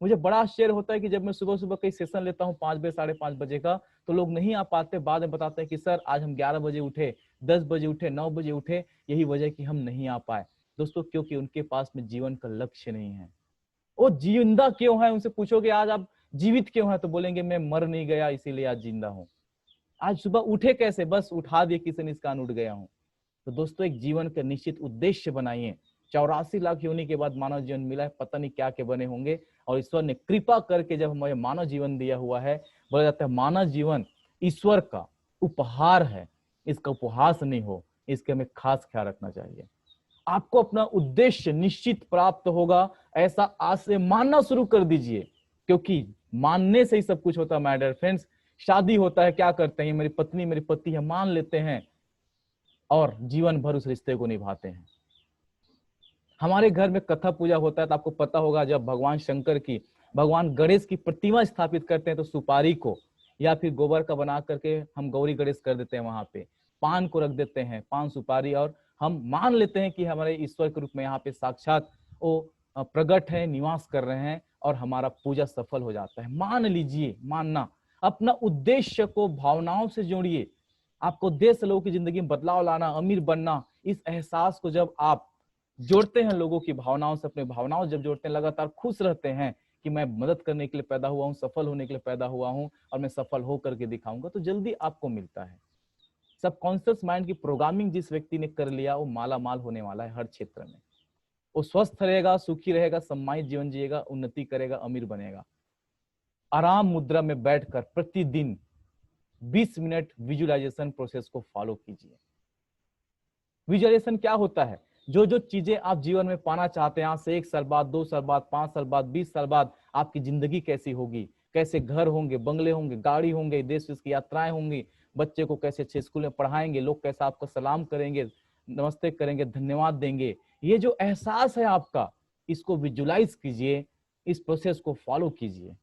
मुझे बड़ा आश्चर्य होता है कि जब मैं सुबह सुबह कई सेशन लेता हूँ 5 बजे 5:30 बजे का, तो लोग नहीं आ पाते। बाद में बताते हैं कि सर आज हम 11 बजे उठे, 10 बजे उठे, 9 बजे उठे, यही वजह कि हम नहीं आ पाए। दोस्तों, क्योंकि उनके पास में जीवन का लक्ष्य नहीं है। वो जिंदा क्यों है, उनसे पूछोगे आज आप जीवित क्यों है, तो बोलेंगे मैं मर नहीं गया इसीलिए आज जिंदा हूँ। आज सुबह उठे कैसे? बस उठा दिए किसी ने, इस कान उठ गया हूं। तो दोस्तों, एक जीवन का निश्चित उद्देश्य बनाइए। 84 लाख योनि के बाद मानव जीवन मिला है, पता नहीं क्या क्या बने होंगे, और ईश्वर ने कृपा करके जब हमें मानव जीवन दिया हुआ है, बोला जाता है मानव जीवन ईश्वर का उपहार है, इसका उपहास नहीं हो, इसके हमें खास ख्याल रखना चाहिए। आपको अपना उद्देश्य निश्चित प्राप्त होगा, ऐसा आज से मानना शुरू कर दीजिए, क्योंकि मानने से ही सब कुछ होता है माय डियर फ्रेंड्स। शादी होता है, क्या करते हैं, मेरी पत्नी मेरी पति है, मान लेते हैं और जीवन भर उस रिश्ते को निभाते हैं। हमारे घर में कथा पूजा होता है तो आपको पता होगा, जब भगवान शंकर की, भगवान गणेश की प्रतिमा स्थापित करते हैं तो सुपारी को या फिर गोबर का बना करके हम गौरी गणेश कर देते हैं, वहां पे पान को रख देते हैं, पान सुपारी, और हम मान लेते हैं कि हमारे ईश्वर के रूप में यहाँ पे साक्षात वो प्रकट है, निवास कर रहे हैं, और हमारा पूजा सफल हो जाता है। मान लीजिए, मानना, अपना उद्देश्य को भावनाओं से जोड़िए। आपको उद्देश्य लोगों की जिंदगी में बदलाव लाना, अमीर बनना, इस एहसास को जब आप जोड़ते हैं लोगों की भावनाओं से, अपने भावनाओं जब जोड़ते हैं, लगातार खुश रहते हैं, कि मैं मदद करने के लिए पैदा हुआ हूँ, सफल होने के लिए पैदा हुआ हूँ और मैं सफल हो करके दिखाऊंगा, तो जल्दी आपको मिलता है। सबकॉन्शियस माइंड की प्रोग्रामिंग जिस व्यक्ति ने कर लिया वो माला माल होने वाला है हर क्षेत्र में। वो स्वस्थ रहेगा, सुखी रहेगा, सम्मानित जीवन जिएगा, उन्नति करेगा, अमीर बनेगा। आराम मुद्रा में बैठकर प्रतिदिन 20 मिनट विजुअलाइजेशन प्रोसेस को फॉलो कीजिए। विजुअलाइजेशन क्या होता है? जो जो चीजें आप जीवन में पाना चाहते हैं, आज से 1 साल बाद, 2 साल बाद, 5 साल बाद, 20 साल बाद आपकी जिंदगी कैसी होगी, कैसे घर होंगे, बंगले होंगे, गाड़ी होंगे, देश विदेश की यात्राएं होंगी, बच्चे को कैसे अच्छे स्कूल में पढ़ाएंगे, लोग कैसे आपको सलाम करेंगे, नमस्ते करेंगे, धन्यवाद देंगे, ये जो एहसास है आपका, इसको विजुअलाइज कीजिए, इस प्रोसेस को फॉलो कीजिए।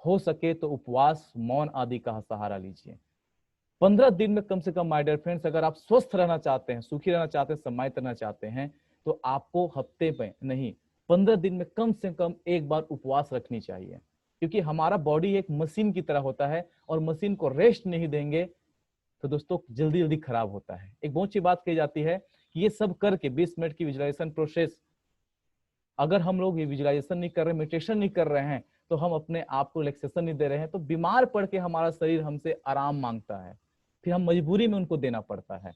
हो सके तो उपवास, मौन आदि का सहारा लीजिए। 15 दिन में कम से कम माय डियर फ्रेंड्स, अगर आप स्वस्थ रहना चाहते हैं, सुखी रहना चाहते हैं, सम्मानित रहना चाहते हैं, तो आपको हफ्ते में नहीं 15 दिन में कम से कम एक बार उपवास रखनी चाहिए। क्योंकि हमारा बॉडी एक मशीन की तरह होता है और मशीन को रेस्ट नहीं देंगे तो दोस्तों जल्दी जल्दी खराब होता है। एक बहुत सी बात कही जाती है कि ये सब करके 20 मिनट की विजुअलाइजेशन प्रोसेस, अगर हम लोग ये विजुअलाइजेशन नहीं कर रहे, मेडिटेशन नहीं कर रहे हैं, तो हम अपने आप को रिलैक्सेशन नहीं दे रहे हैं, तो बीमार पड़ के हमारा शरीर हमसे आराम मांगता है, फिर हम मजबूरी में उनको देना पड़ता है।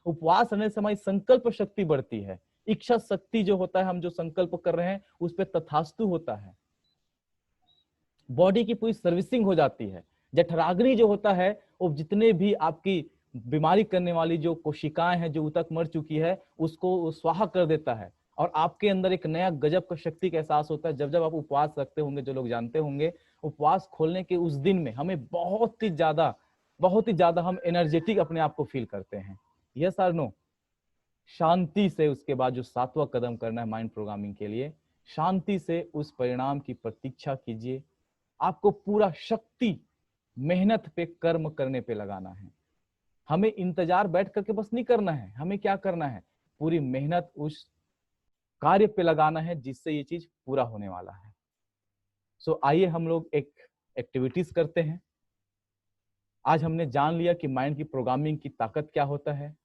उपवास रहने से हमारी संकल्प शक्ति बढ़ती है, इच्छा शक्ति जो होता है, हम जो संकल्प कर रहे हैं उस पर तथास्तु होता है, बॉडी की पूरी सर्विसिंग हो जाती है। जठराग्नि जो होता है वो जितने भी आपकी बीमारी करने वाली जो कोशिकाएं हैं जो उतक मर चुकी है उसको स्वाहा कर देता है और आपके अंदर एक नया गजब का शक्ति का एहसास होता है। जब जब आप उपवास रखते होंगे, जो लोग जानते होंगे, उपवास खोलने के उस दिन में हमें बहुत ही ज्यादा हम एनर्जेटिक अपने आप को फील करते हैं। यस और नो? शांति से उसके बाद जो 7वां कदम करना है माइंड प्रोग्रामिंग के लिए, शांति से उस परिणाम की प्रतीक्षा कीजिए। आपको पूरा शक्ति मेहनत पे, कर्म करने पे लगाना है। हमें इंतजार बैठ करके बस नहीं करना है, हमें क्या करना है, पूरी मेहनत उस कार्य पे लगाना है जिससे ये चीज पूरा होने वाला है। सो आइए हम लोग एक एक्टिविटीज करते हैं। आज हमने जान लिया कि माइंड की प्रोग्रामिंग की ताकत क्या होता है,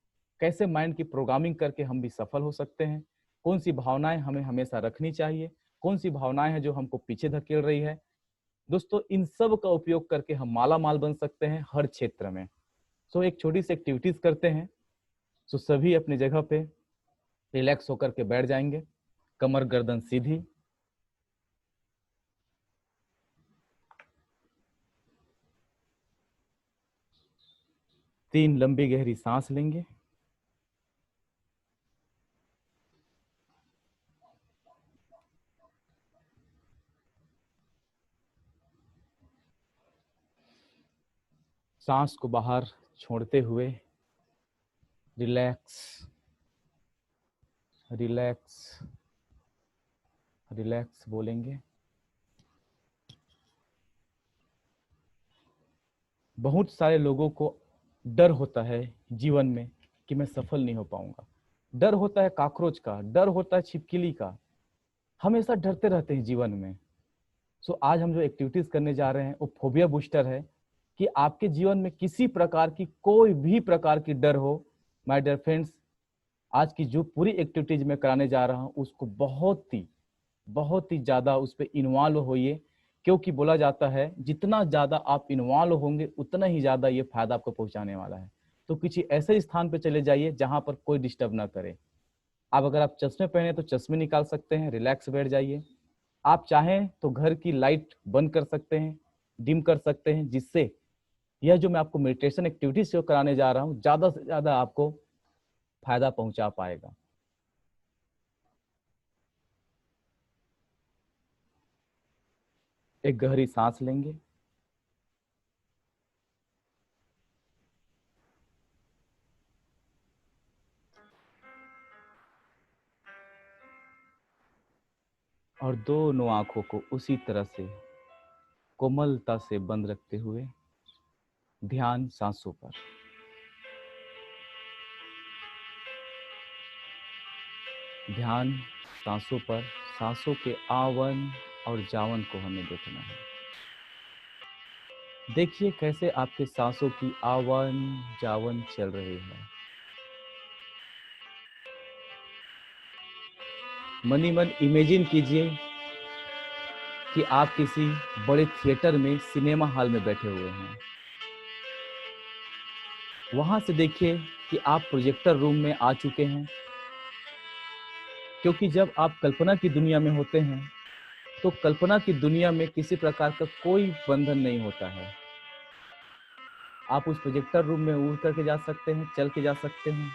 कैसे माइंड की प्रोग्रामिंग करके हम भी सफल हो सकते हैं, कौन सी भावनाएं हमें हमेशा रखनी चाहिए, कौन सी भावनाएं हैं जो हमको पीछे धकेल रही है। दोस्तों इन सब का उपयोग करके हम माला माल बन सकते हैं हर क्षेत्र में। सो एक छोटी सी एक्टिविटीज करते हैं। सो सभी अपनी जगह पे रिलैक्स होकर के बैठ जाएंगे, कमर गर्दन सीधी, तीन लंबी गहरी सांस लेंगे, सांस को बाहर छोड़ते हुए रिलैक्स रिलैक्स रिलैक्स बोलेंगे। बहुत सारे लोगों को डर होता है जीवन में कि मैं सफल नहीं हो पाऊंगा, डर होता है कॉकरोच का, डर होता है छिपकली का, हमेशा डरते रहते हैं जीवन में। सो आज हम जो एक्टिविटीज करने जा रहे हैं वो फोबिया बूस्टर है, कि आपके जीवन में किसी प्रकार की, कोई भी प्रकार की डर हो, माय डियर फ्रेंड्स, आज की जो पूरी एक्टिविटीज मैं कराने जा रहा हूं उसको बहुत ही ज्यादा उस पर इन्वॉल्व होइए। क्योंकि बोला जाता है जितना ज्यादा आप इन्वॉल्व होंगे उतना ही ज्यादा ये फायदा आपको पहुंचाने वाला है। तो किसी ऐसे स्थान पे चले जाइए जहां पर कोई डिस्टर्ब ना करे। अगर आप चश्मे पहने तो चश्मे निकाल सकते हैं, रिलैक्स बैठ जाइए। आप चाहें तो घर की लाइट बंद कर सकते हैं, डिम कर सकते हैं, जिससे यह जो मैं आपको मेडिटेशन एक्टिविटीज जो कराने जा रहा हूं ज्यादा से ज्यादा आपको फायदा पहुंचा पाएगा। एक गहरी सांस लेंगे, और दोनों आंखों को उसी तरह से कोमलता से बंद रखते हुए ध्यान सांसों पर। ध्यान सांसों पर, सांसों के आवन और जावन को हमें देखना है। देखिए कैसे आपके सांसों की आवन जावन चल रही है। मन ही मन इमेजिन कीजिए कि आप किसी बड़े थिएटर में, सिनेमा हॉल में बैठे हुए हैं। वहां से देखिए कि आप प्रोजेक्टर रूम में आ चुके हैं, क्योंकि जब आप कल्पना की दुनिया में होते हैं तो कल्पना की दुनिया में किसी प्रकार का कोई बंधन नहीं होता है। आप उस प्रोजेक्टर रूम में उड़ करके जा सकते हैं, चल के जा सकते हैं।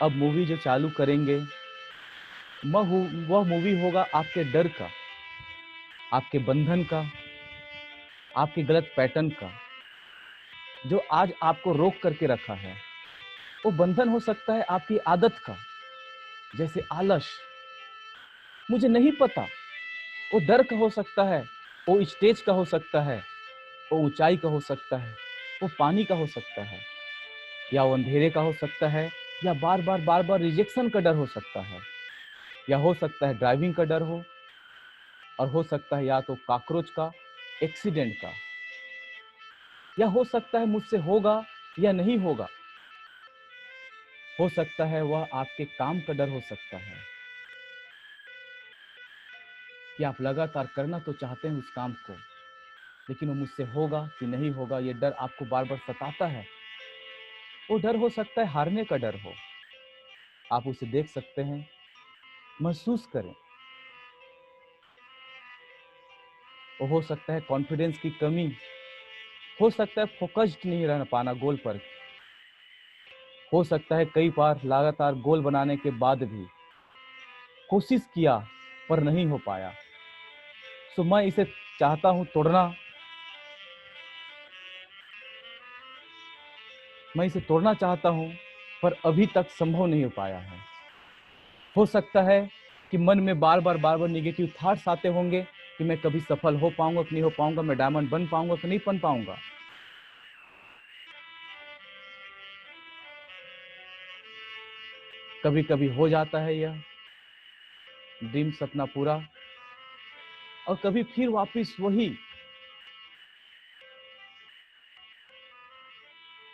अब मूवी जो चालू करेंगे वह मूवी होगा आपके डर का, आपके बंधन का, आपके गलत पैटर्न का, जो आज आपको रोक करके रखा है। वो बंधन हो सकता है आपकी आदत का, जैसे आलस, मुझे नहीं पता। वो डर का हो सकता है, वो स्टेज का हो सकता है, वो ऊंचाई का हो सकता है, वो पानी का हो सकता है, या वो अंधेरे का हो सकता है, या बार बार रिजेक्शन का डर हो सकता है, या हो सकता है ड्राइविंग का डर हो, और हो सकता है या तो कॉकरोच का, एक्सीडेंट का, या हो सकता है मुझसे होगा या नहीं होगा। हो सकता है वह आपके काम का डर हो सकता है कि आप लगातार करना तो चाहते हैं उस काम को, लेकिन वो मुझसे होगा कि नहीं होगा, ये डर आपको बार बार सताता है। वो डर हो सकता है हारने का डर हो। आप उसे देख सकते हैं, महसूस करें। वो हो सकता है कॉन्फिडेंस की कमी, हो सकता है फोकस्ड नहीं रह पाना गोल पर, हो सकता है कई बार लगातार गोल बनाने के बाद भी कोशिश किया पर नहीं हो पाया। सो मैं इसे चाहता हूं तोड़ना, मैं इसे तोड़ना चाहता हूं, पर अभी तक संभव नहीं हो पाया है। हो सकता है कि मन में बार बार निगेटिव थॉट्स आते होंगे कि मैं कभी सफल हो पाऊंगा कि नहीं हो पाऊंगा, मैं डायमंड बन पाऊंगा कि नहीं बन पाऊंगा। कभी कभी हो जाता है यह ड्रीम, सपना पूरा, और कभी फिर वापस वही।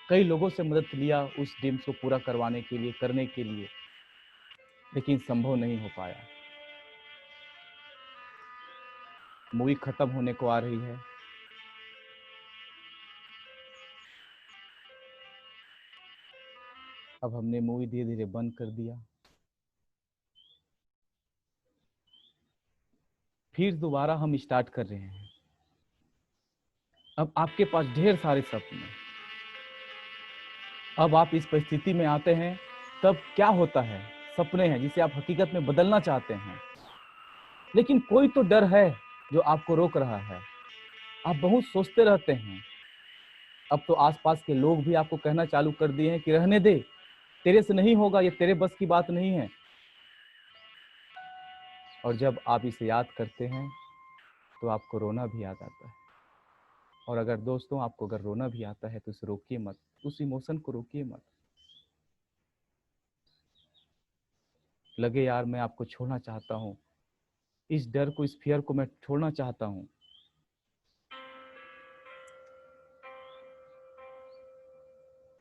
कई लोगों से मदद लिया उस ड्रीम्स को पूरा करवाने के लिए, करने के लिए, लेकिन संभव नहीं हो पाया। मूवी खत्म होने को आ रही है। अब हमने मूवी धीरे धीरे बंद कर दिया। फिर दोबारा हम स्टार्ट कर रहे हैं। अब आपके पास ढेर सारे सपने। अब आप इस परिस्थिति में आते हैं, तब क्या होता है? सपने हैं जिसे आप हकीकत में बदलना चाहते हैं, लेकिन कोई तो डर है जो आपको रोक रहा है। आप बहुत सोचते रहते हैं। अब तो आसपास के लोग भी आपको कहना चालू कर दिए हैं कि रहने दे, तेरे से नहीं होगा, ये तेरे बस की बात नहीं है। और जब आप इसे याद करते हैं तो आपको रोना भी आ जाता है। और अगर दोस्तों आपको अगर रोना भी आता है तो उसे रोकिए मत, उस इमोशन को रोकिए मत। लगे यार मैं आपको छोड़ना चाहता हूँ, इस डर को, इस फियर को मैं छोड़ना चाहता हूँ,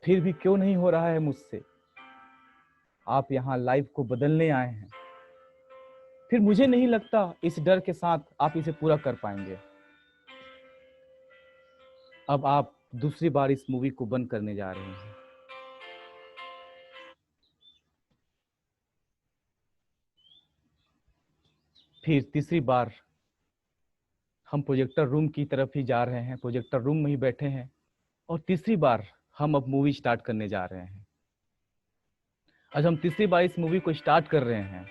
फिर भी क्यों नहीं हो रहा है मुझसे। आप यहाँ लाइफ को बदलने आए हैं, फिर मुझे नहीं लगता इस डर के साथ आप इसे पूरा कर पाएंगे। अब आप दूसरी बार इस मूवी को बंद करने जा रहे हैं। फिर तीसरी बार हम प्रोजेक्टर रूम की तरफ ही जा रहे हैं, प्रोजेक्टर रूम में ही बैठे हैं, और तीसरी बार हम अब मूवी स्टार्ट करने जा रहे हैं। आज हम तीसरी बार इस मूवी को स्टार्ट कर रहे हैं,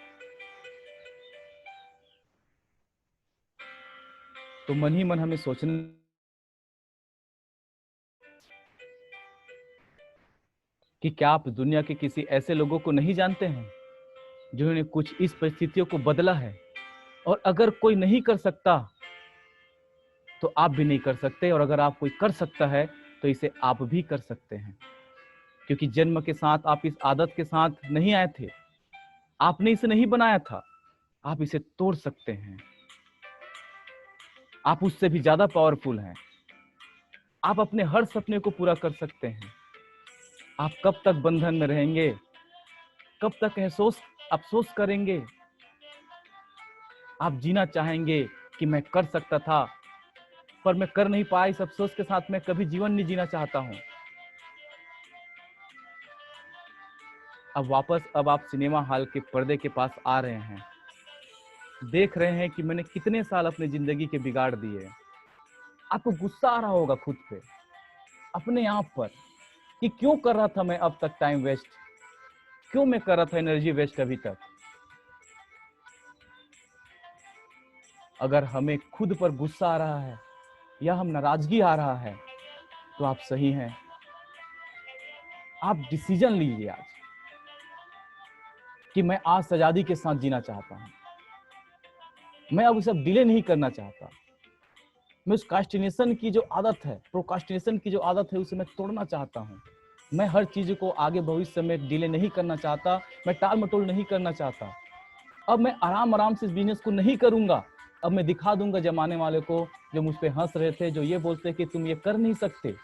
तो मन ही मन हमें सोचना कि क्या आप दुनिया के किसी ऐसे लोगों को नहीं जानते हैं जिन्होंने कुछ इस परिस्थितियों को बदला है। और अगर कोई नहीं कर सकता तो आप भी नहीं कर सकते, और अगर आप कोई कर सकता है तो इसे आप भी कर सकते हैं, क्योंकि जन्म के साथ आप इस आदत के साथ नहीं आए थे, आपने इसे नहीं बनाया था। आप इसे तोड़ सकते हैं। आप उससे भी ज्यादा पावरफुल हैं। आप अपने हर सपने को पूरा कर सकते हैं। आप कब तक बंधन में रहेंगे? कब तक अफसोस करेंगे? आप जीना चाहेंगे कि मैं कर सकता था पर मैं कर नहीं पाया, इस अफसोस के साथ मैं कभी जीवन नहीं जीना चाहता हूं। अब आप सिनेमा हॉल के पर्दे के पास आ रहे हैं, देख रहे हैं कि मैंने कितने साल अपनी जिंदगी के बिगाड़ दिए। आपको गुस्सा आ रहा होगा खुद पे, अपने आप पर, कि क्यों कर रहा था मैं अब तक टाइम वेस्ट, क्यों मैं कर रहा था एनर्जी वेस्ट अभी तक। अगर हमें खुद पर गुस्सा आ रहा है या हम नाराजगी आ रहा है तो आप सही हैं। आप डिसीजन लीजिए आज कि मैं आज आजादी के साथ जीना चाहता हूं। मैं अब सब डिले नहीं करना चाहता। मैं उस कास्टिनेशन की जो आदत है, प्रोकास्टिनेशन की जो आदत है, उसे मैं तोड़ना चाहता हूं। मैं हर चीज को आगे भविष्य में डिले नहीं करना चाहता, मैं टाल मटोल नहीं करना चाहता। अब मैं आराम से इस बिजनेस को नहीं करूंगा। अब मैं दिखा दूंगा जमाने वाले को, जो मुझ पे हंस रहे थे, जो ये बोलते कि तुम ये कर नहीं सकते।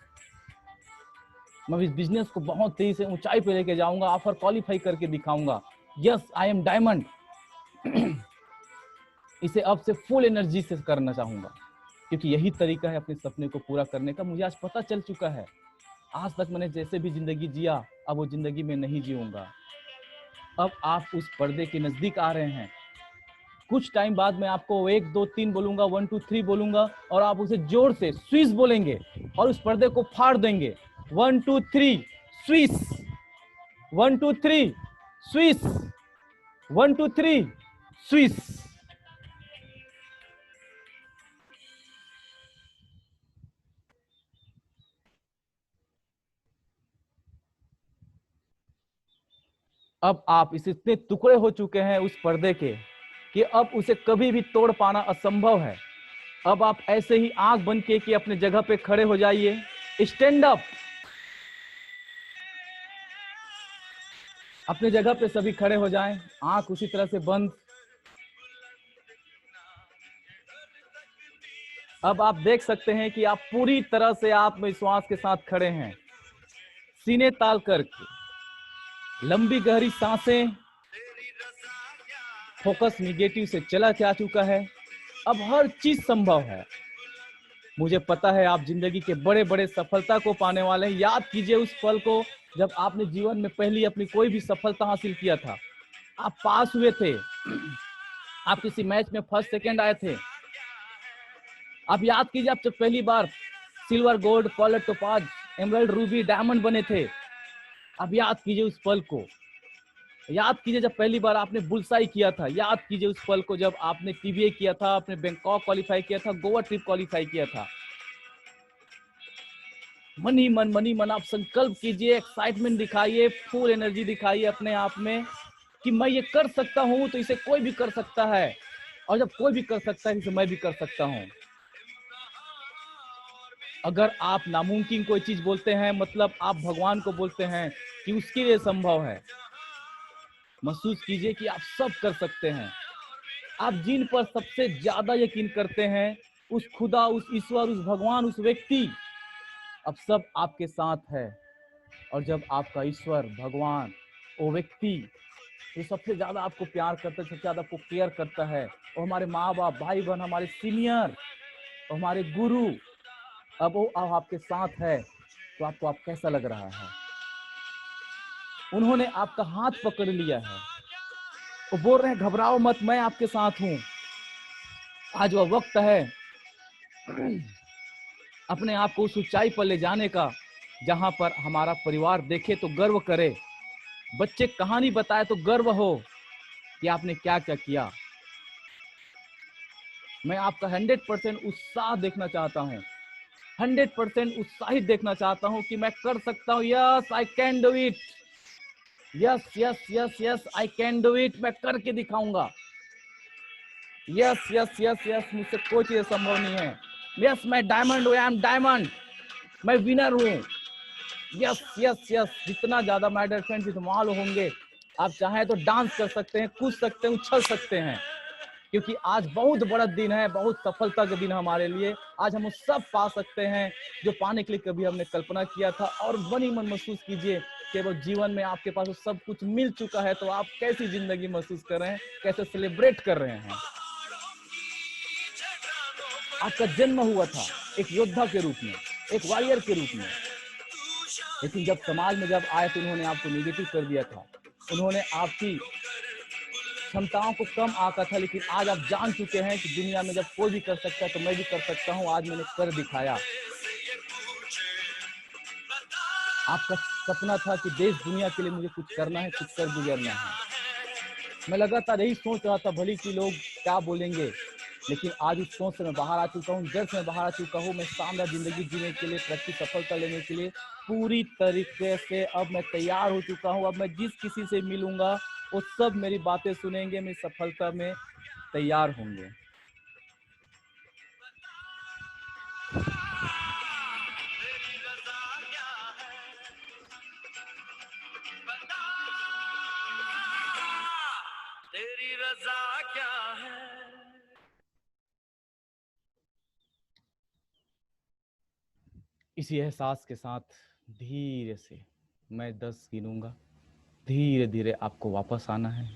मैं इस बिजनेस को बहुत तेजी से ऊंचाई पे लेके जाऊंगा, ऑफर क्वालिफाई करके दिखाऊंगा। Yes, I am diamond. इसे अब से फुल एनर्जी से करना चाहूंगा, क्योंकि यही तरीका है अपने सपने को पूरा करने का। मुझे आज पता चल चुका है, आज तक मैंने जैसे भी जिंदगी जिया, अब वो जिंदगी में नहीं जीऊंगा। अब आप उस पर्दे के नजदीक आ रहे हैं। कुछ टाइम बाद मैं आपको 1 2 3 बोलूंगा, 1 2 3 बोलूंगा, और आप उसे जोर से स्विस बोलेंगे और उस पर्दे को फाड़ देंगे। 1 2 3 स्विस, 1 2 3 स्विस, 1 2 3 स्विस। अब आप इस इतने टुकड़े हो चुके हैं उस पर्दे के कि अब उसे कभी भी तोड़ पाना असंभव है। अब आप ऐसे ही आंख बंद के कि अपने जगह पे खड़े हो जाइए। Stand up. अपने जगह पे सभी खड़े हो जाएं, आंख उसी तरह से बंद। अब आप देख सकते हैं कि आप पूरी तरह से आत्मविश्वास के साथ खड़े हैं, सीने ताल करके, लंबी गहरी सांसें। फोकस निगेटिव से चला जा चुका है। अब हर चीज संभव है। मुझे पता है आप जिंदगी के बड़े बड़े सफलता को पाने वाले हैं। याद कीजिए उस पल को जब आपने जीवन में पहली अपनी कोई भी सफलता हासिल किया था। आप पास हुए थे, आप किसी मैच में फर्स्ट सेकंड आए थे। आप याद कीजिए आप जब पहली बार silver, gold, polar, topaz, emerald, ruby, diamond बने थे। अब याद कीजिए उस पल को। याद कीजिए जब पहली बार आपने बुलसाई किया था। याद कीजिए उस पल को जब आपने टीबीए किया था, आपने बैंकॉक क्वालिफाई किया था, गोवा ट्रिप क्वालिफाई किया था। मन ही मन आप संकल्प कीजिए, एक्साइटमेंट दिखाइए, फुल एनर्जी दिखाइए अपने आप में कि मैं ये कर सकता हूं, तो इसे कोई भी कर सकता है, और जब कोई भी कर सकता है इसे मैं भी कर सकता हूं। अगर आप नामुमकिन कोई चीज बोलते हैं, मतलब आप भगवान को बोलते हैं कि उसके लिए संभव है। महसूस कीजिए कि आप सब कर सकते हैं। आप जिन पर सबसे ज्यादा यकीन करते हैं, उस खुदा, उस ईश्वर, उस भगवान, उस व्यक्ति, अब सब आपके साथ है। और जब आपका ईश्वर, भगवान, वो व्यक्ति जो सबसे ज्यादा आपको प्यार करता है, सबसे ज्यादा आपको केयर करता है, और हमारे माँ बाप, भाई बहन, हमारे सीनियर, हमारे गुरु, अब वो आपके साथ है, तो आपको आप कैसा लग रहा है? उन्होंने आपका हाथ पकड़ लिया है, वो बोल रहे हैं घबराओ मत, मैं आपके साथ हूं। आज वह वक्त है अपने आप को उस ऊंचाई पर ले जाने का, जहां पर हमारा परिवार देखे तो गर्व करे, बच्चे कहानी बताए तो गर्व हो कि आपने क्या क्या किया। मैं आपका 100% उत्साह देखना चाहता हूं, 100% उत्साहित देखना चाहता हूं कि मैं कर सकता हूं। Yes, I can do it. Yes yes yes yes, I can do it. मैं करके दिखाऊंगा। यस यस यस यस, मुझसे कोई चीज संभव नहीं है। यस, मैं डायमंड हूं, आई एम डायमंड, मैं विनर हूं। यस यस यस, जितना ज्यादा माय डियर फ्रेंड्स इस्तेमाल होंगे, आप चाहें तो डांस कर सकते हैं, कूद सकते हैं, उछल सकते हैं। क्योंकि आज बहुत बड़ा दिन है, बहुत सफलता का दिन हमारे लिए। आज हम वो सब पा सकते हैं जो पाने के लिए कभी हमने कल्पना किया था। और बनी मन महसूस कीजिए कि वो जीवन में आपके पास वो सब कुछ मिल चुका है, तो आप कैसी जिंदगी महसूस कर रहे हैं, कैसे सेलिब्रेट कर रहे हैं। आपका जन्म हुआ था एक योद्धा के रूप में, एक वॉरियर के रूप में, लेकिन जब समाज में जब आए तो उन्होंने आपको निगेटिव कर दिया था, उन्होंने आपकी क्षमताओं को कम आका था। लेकिन आज आप जान चुके हैं कि दुनिया में जब कोई भी कर सकता है तो मैं भी कर सकता हूं। आज मैंने कर दिखाया। आपका सपना था कि देश दुनिया के लिए मुझे कुछ करना है, कुछ कर गुजरना है। मैं लगातार यही सोच रहा था भली कि लोग क्या बोलेंगे, लेकिन आज उस सोच से मैं बाहर आ चुका हूँ, डर से मैं बाहर आ चुका हूँ। मैं शानदार जिंदगी जीने के लिए, प्रैक्टिस सफलता लेने के लिए पूरी तरीके से अब मैं तैयार हो चुका हूँ। अब मैं जिस किसी से मिलूंगा वो सब मेरी बातें सुनेंगे, मेरी सफलता में तैयार होंगे। तेरी रजा क्या है। इसी एहसास के साथ धीरे से मैं 10 गिनूंगा। धीरे धीरे आपको वापस आना है।